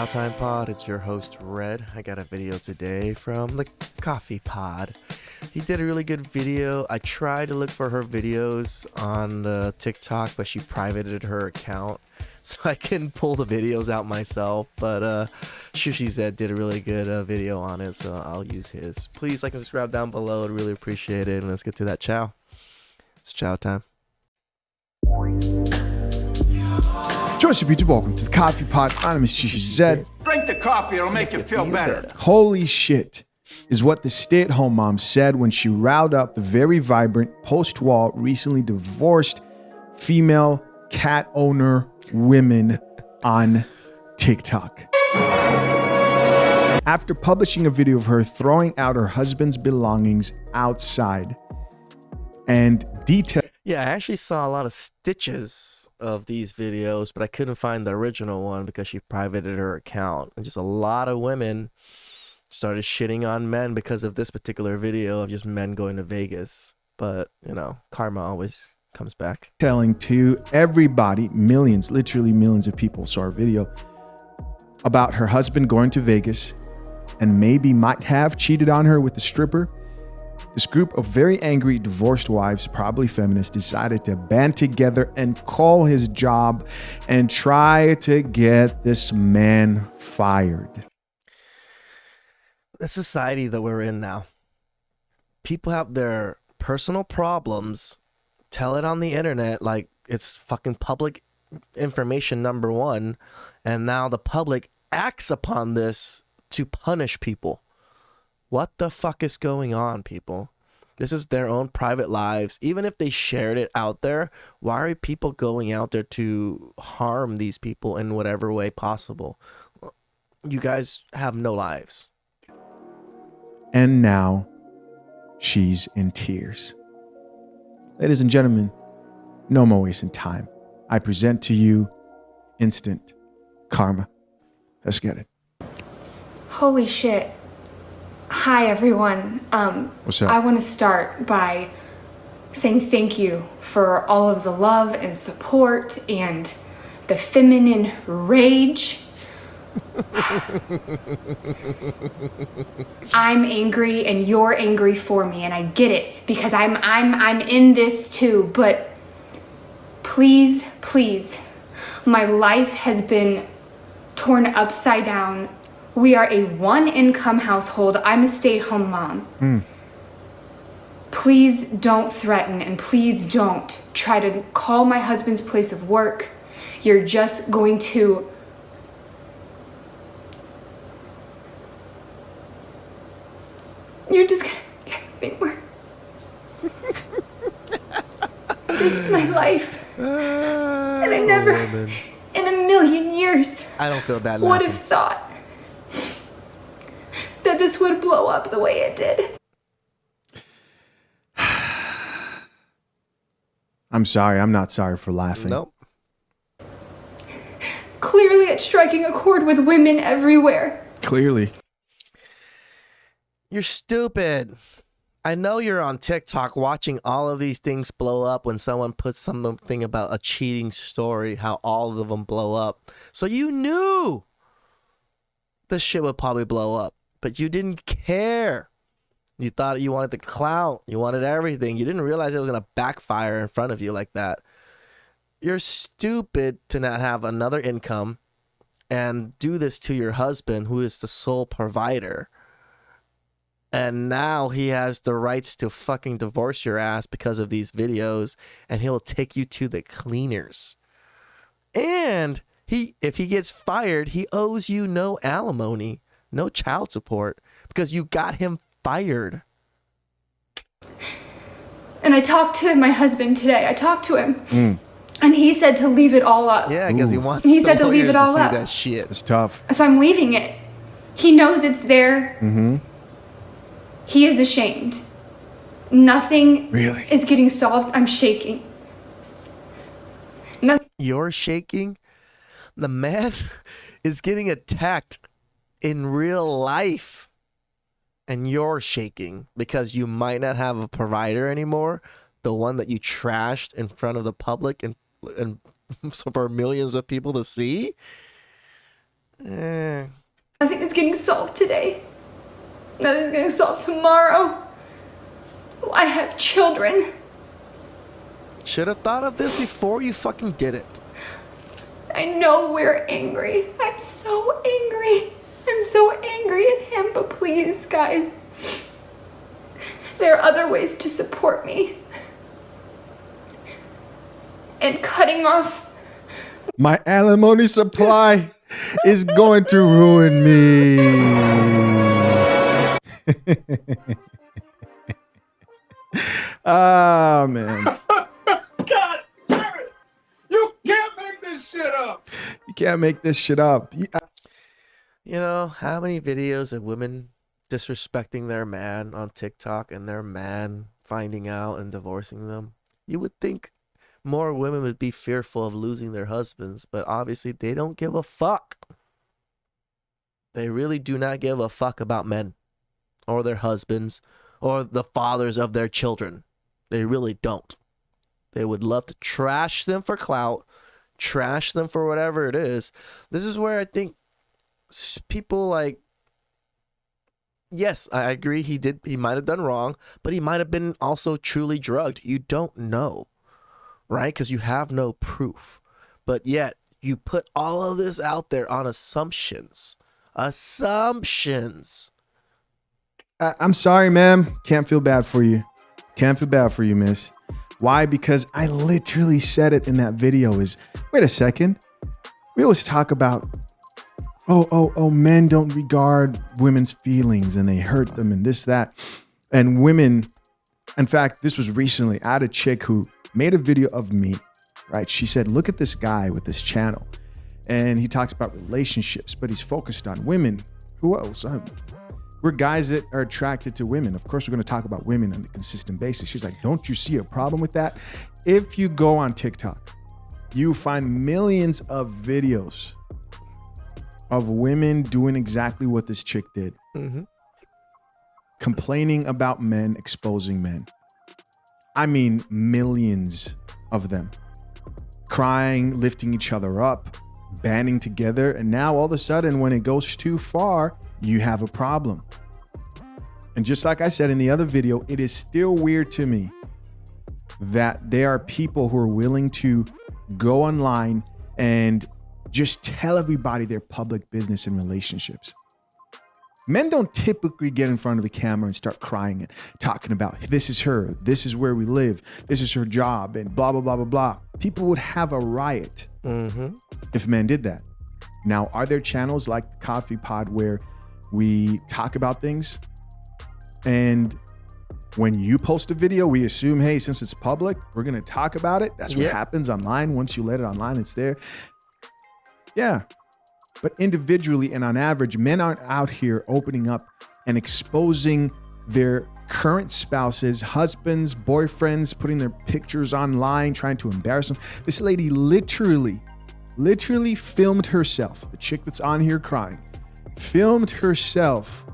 TheChowTimePod. It's your host, Red. I got a video today from the Coffee Pod. He did a really good video. I tried to look for her videos on TikTok, but she privated her account, so I couldn't pull the videos out myself. But Shushi Zed did a really good video on it, so I'll use his. Please like and subscribe down below. I'd really appreciate it. And let's get to that chow. It's chow time. Joyce of YouTube, welcome to the Coffee Pod. My name is Shushi Zed. Drink the coffee, it'll make you feel better. Holy shit is what the stay-at-home mom said when she riled up the very vibrant, post-wall, recently divorced female cat owner women on TikTok. After publishing a video of her throwing out her husband's belongings outside and detail. Yeah, I actually saw a lot of stitches of these videos, but I couldn't find the original one because she privated her account. And just a lot of women started shitting on men because of this particular video of just men going to Vegas. But, you know, karma always comes back. Telling to everybody, millions, literally millions of people saw her video about her husband going to Vegas and maybe might have cheated on her with a stripper. This group of very angry divorced wives, probably feminists, decided to band together and call his job and try to get this man fired. The society that we're in now, people have their personal problems, tell it on the internet like it's fucking public information, number one, and now the public acts upon this to punish people. What the fuck is going on, people? This is their own private lives. Even if they shared it out there, why are people going out there to harm these people in whatever way possible? You guys have no lives. And now she's in tears. Ladies and gentlemen, no more wasting time. I present to you instant karma. Let's get it. Holy shit. Hi, everyone. What's up? I want to start by saying thank you for all of the love and support and the feminine rage. I'm angry and you're angry for me, and I get it because I'm in this too, but please, my life has been torn upside down. We are a one-income household. I'm a stay-at-home mom. Please don't threaten, and please don't try to call my husband's place of work. You're just going to... You're just gonna get me worse. This is my life. And I never, in a million years, I don't feel bad would laughing. have thought that this would blow up the way it did. I'm sorry. I'm not sorry for laughing. Nope. Clearly it's striking a chord with women everywhere. Clearly. You're stupid. I know you're on TikTok watching all of these things blow up when someone puts something about a cheating story, how all of them blow up. So you knew this shit would probably blow up, but you didn't care. You thought you wanted the clout. You wanted everything. You didn't realize it was going to backfire in front of you like that. You're stupid to not have another income and do this to your husband, who is the sole provider. And now he has the rights to fucking divorce your ass because of these videos, and he'll take you to the cleaners. And if he gets fired, he owes you no alimony, no child support, because you got him fired. And I talked to my husband today. I talked to him. And he said to leave it all up. Yeah, because he wants He the said to leave lawyers it all see up. that shit. It's tough. So I'm leaving it. He knows it's there. He is ashamed. Nothing Really? is getting solved. I'm shaking. You're shaking? The man is getting attacked in real life, and you're shaking because you might not have a provider anymore, the one that you trashed in front of the public and so for millions of people to see. Nothing is getting solved today. Nothing's getting solved tomorrow. I have children. Should have thought of this before you fucking did it. I know we're angry. I'm so angry. I'm so angry at him, but please, guys, there are other ways to support me. And cutting off My alimony supply is going to ruin me. Ah, man. God damn it! You can't make this shit up! You can't make this shit up. You know, how many videos of women disrespecting their man on TikTok and their man finding out and divorcing them? You would think more women would be fearful of losing their husbands, but obviously they don't give a fuck. They really do not give a fuck about men or their husbands or the fathers of their children. They really don't. They would love to trash them for clout, trash them for whatever it is. This is where I think people like, yes, I agree he might have done wrong, but he might have been also truly drugged. You don't know, right? Because you have no proof. But yet you put all of this out there on assumptions. I'm sorry, ma'am. Can't feel bad for you. Can't feel bad for you, miss. Why? Because I literally said it in that video wait a second. We always talk about, men don't regard women's feelings and they hurt them and this, that. And women, in fact, this was recently, I had a chick who made a video of me, right? She said, look at this guy with this channel. And he talks about relationships, but he's focused on women. Who else? We're guys that are attracted to women. Of course, we're going to talk about women on a consistent basis. She's like, don't you see a problem with that? If you go on TikTok, you find millions of videos of women doing exactly what this chick did. Mm-hmm. Complaining about men, exposing men. I mean, millions of them. Crying, lifting each other up, banding together. And now all of a sudden, when it goes too far, you have a problem. And just like I said in the other video, it is still weird to me that there are people who are willing to go online and just tell everybody their public business and relationships. Men don't typically get in front of the camera and start crying and talking about, this is her, this is where we live, this is her job, and blah, blah, blah, blah, blah. People would have a riot if men did that. Now, are there channels like the Coffee Pod where we talk about things? And when you post a video, we assume, hey, since it's public, we're going to talk about it. That's what happens online. Once you let it online, it's there. Yeah. But individually and on average, men aren't out here opening up and exposing their current spouses, husbands, boyfriends, putting their pictures online, trying to embarrass them. This lady literally filmed herself. The chick that's on here crying, filmed herself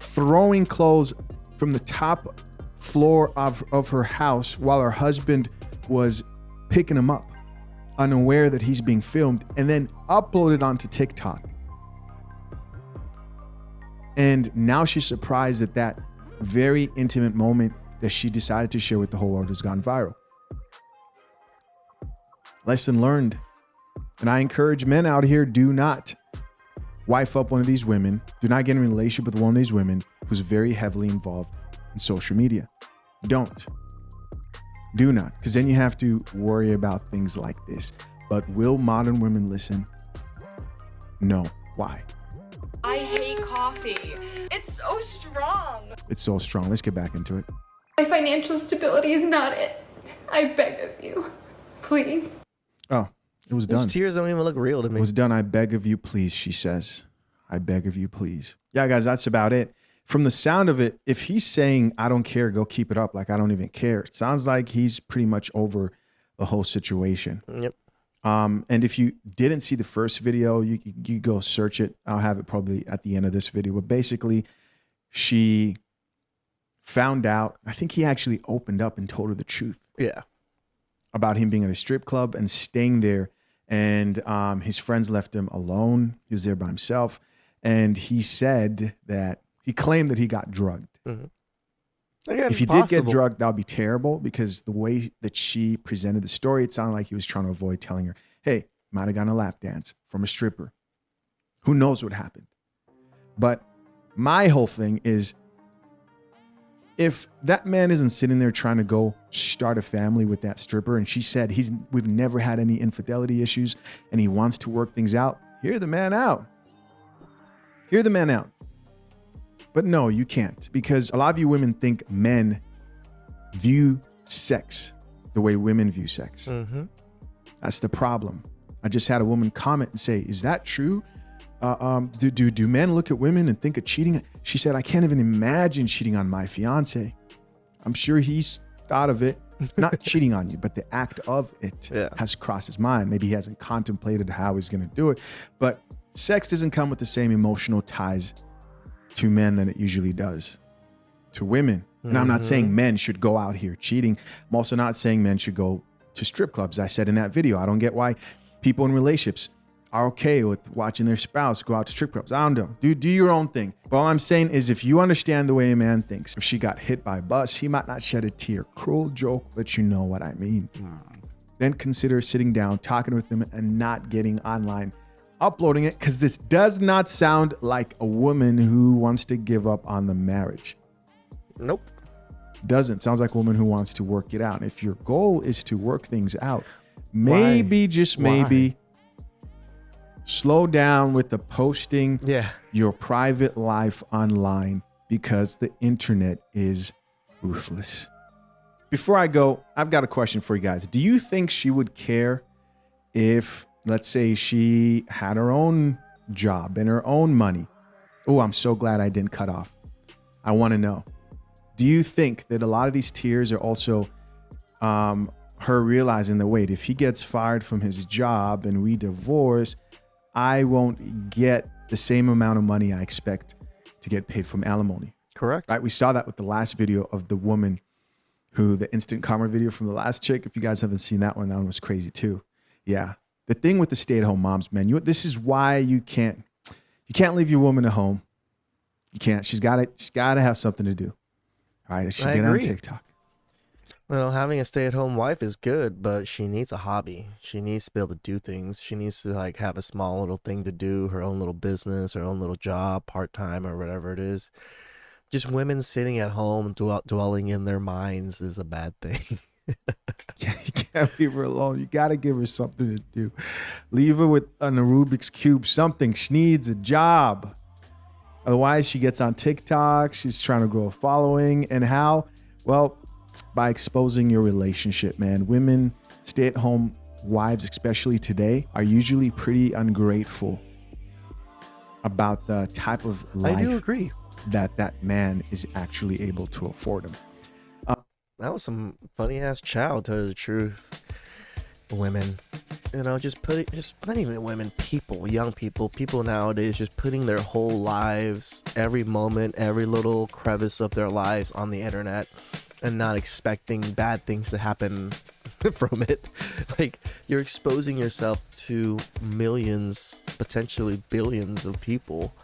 throwing clothes from the top floor of her house while her husband was picking them up, unaware that he's being filmed, and then uploaded onto TikTok. And now she's surprised that that very intimate moment that she decided to share with the whole world has gone viral. Lesson learned. And I encourage men out here, do not wife up one of these women. Do not get in a relationship with one of these women who's very heavily involved in social media. Don't. Do not, because then you have to worry about things like this. But will modern women listen? No. Why? I hate coffee. It's so strong. It's so strong. Let's get back into it. my financial stability is not it. I beg of you, please. Oh, it was done. Those tears don't even look real to me. It was done. I beg of you, please, she says. I beg of you, please. Yeah, guys, that's about it. From the sound of it, if he's saying, I don't care, go keep it up, like I don't even care, it sounds like he's pretty much over the whole situation. Yep. And if you didn't see the first video, you go search it. I'll have it probably at the end of this video. But basically, she found out, I think he actually opened up and told her the truth. Yeah. About him being at a strip club and staying there And his friends left him alone. He was there by himself. And he said that he claimed that he got drugged. Mm-hmm. Again, if he did get drugged, that would be terrible, because the way that she presented the story, it sounded like he was trying to avoid telling her, hey, might have gotten a lap dance from a stripper. Who knows what happened? But my whole thing is, if that man isn't sitting there trying to go start a family with that stripper, and she said we've never had any infidelity issues and he wants to work things out, hear the man out. Hear the man out. But no, you can't, because a lot of you women think men view sex the way women view sex. Mm-hmm. That's the problem. I just had a woman comment and say, is that true? Do men look at women and think of cheating? She said, I can't even imagine cheating on my fiance. I'm sure he's thought of it, not cheating on you, but the act of it has crossed his mind. Maybe he hasn't contemplated how he's going to do it, but sex doesn't come with the same emotional ties to men than it usually does to women. And I'm not saying men should go out here cheating. I'm also not saying men should go to strip clubs. I said in that video, I don't get why people in relationships are okay with watching their spouse go out to strip clubs. I don't know. Do your own thing. But all I'm saying is, if you understand the way a man thinks, if she got hit by a bus, he might not shed a tear. Cruel joke, but you know what I mean. Then consider sitting down, talking with them, and not getting online, uploading it, because this does not sound like a woman who wants to give up on the marriage. Nope. Doesn't. Sounds like a woman who wants to work it out. If your goal is to work things out, maybe, just maybe, slow down with the posting your private life online, because the internet is ruthless. Before I go, I've got a question for you guys. Do you think she would care if, let's say, she had her own job and her own money? Oh, I'm so glad I didn't cut off. I want to know. Do you think that a lot of these tears are also her realizing that, wait, if he gets fired from his job and we divorce, I won't get the same amount of money I expect to get paid from alimony? Correct. Right? We saw that with the last video of the woman the instant karma video from the last chick. If you guys haven't seen that one was crazy too. Yeah. The thing with the stay-at-home moms, man, this is why you can't leave your woman at home. You can't. She's got to have something to do. All right. She get on TikTok. Well, having a stay-at-home wife is good, but she needs a hobby. She needs to be able to do things. She needs to have a small little thing to do, her own little business, her own little job, part-time or whatever it is. Just women sitting at home dwelling in their minds is a bad thing. You can't leave her alone. You got to give her something to do. Leave her with a Rubik's Cube, something. She needs a job. Otherwise, she gets on TikTok. She's trying to grow a following. And how? Well, by exposing your relationship, man. Women, stay-at-home wives, especially today, are usually pretty ungrateful about the type of life I do agree that man is actually able to afford him. That was some funny ass chow, to tell you the truth. Women, just not even women, people, young people nowadays, just putting their whole lives, every moment, every little crevice of their lives on the internet, and not expecting bad things to happen from it. Like, you're exposing yourself to millions, potentially billions of people.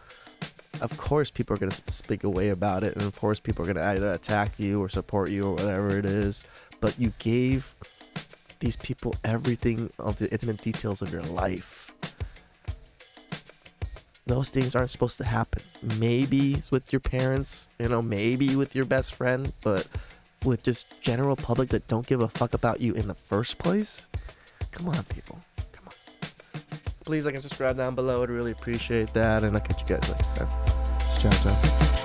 Of course people are going to speak away about it, and of course people are going to either attack you or support you or whatever it is, but you gave these people everything of the intimate details of your life. Those things aren't supposed to happen. Maybe it's with your parents, maybe with your best friend, but with just general public that don't give a fuck about you in the first place? Come on, people. Come on. Please like and subscribe down below. I'd really appreciate that, and I'll catch you guys next time. Ciao, ciao.